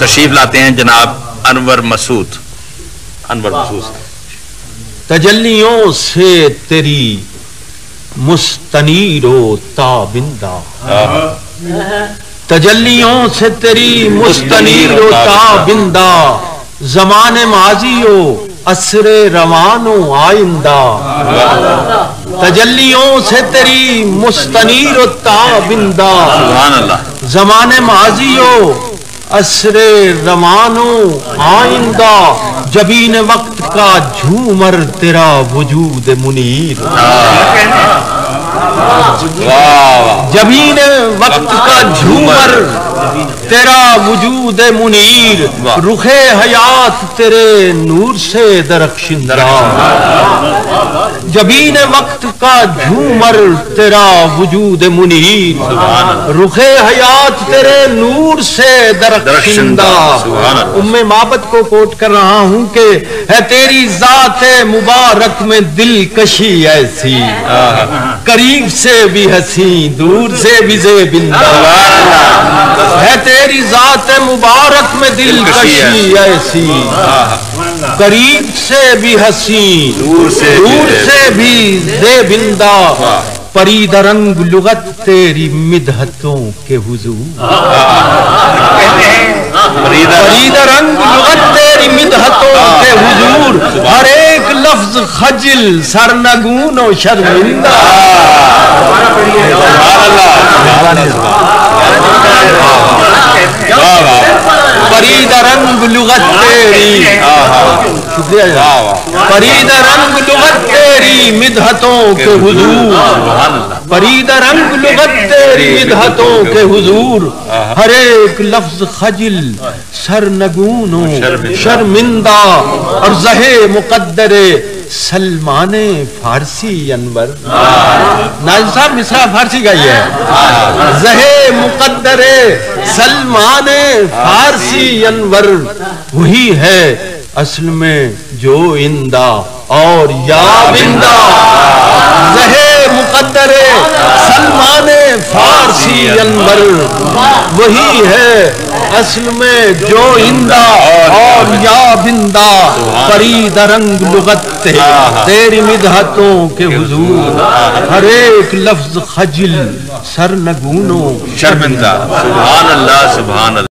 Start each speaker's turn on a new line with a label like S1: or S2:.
S1: تشریف لاتے ہیں جناب انور مسعود.
S2: تجلیوں سے تیری مستنیر و تابندہ، تجلیوں سے تیری مستنیر و تابندہ، زمان ماضی و عصر روان و آئندہ. تجلیوں سے تیری مستنیر و تابندہ،
S1: سبحان اللہ.
S2: زمان ماضی و عصر روان و آئندہ، جبین وقت کا جھومر تیرا وجود منیر. جبین وقت کا جھومر تیرا وجود منیر، رخ حیات تیرے نور سے درخشندہ. جبین وقت کا جھومر تیرا وجود منیر، رخ حیات تیرے نور سے درخشندہ. ام معبد کو کوٹ کر رہا ہوں کہ ہے تیری ذات مبارک میں دلکشی ایسی، قریب سے بھی حسین دور سے بھی زیبندہ. ہے تیری ذات مبارک میں دلکشی ایسی، قریب سے بھی حسین دور سے بھی زیبندہ. پرید رنگ لغت تیری مدحتوں کے حضور، پرید رنگ لغت تیری مدحتوں کے حضور، ہر ایک لفظ خجل سرنگون و شرمندہ. پرید رنگ لغت تیری، پرید رنگ لغت تیری مدحتوں کے حضور، پرید رنگ لغت تیری مدحتوں کے حضور، ہر ایک لفظ خجل سرنگون و شرمندہ. اور زہے مقدر سلمان فارسی انور، ناظم صاحب مصرع فارسی گائی ہے. زہے مقدر سلمان فارسی انور، وہی ہے اصل میں جو اندہ اور یابندہ. زہے مقدر سلمان فارسی انور، وہی ہے اصل میں جو اندہ اور یابندہ. پرید رنگ لغت تیری مدحتوں کے حضور، ہر ایک لفظ خجل سرنگون و
S1: شرمندہ. سبحان اللہ سبحان اللہ.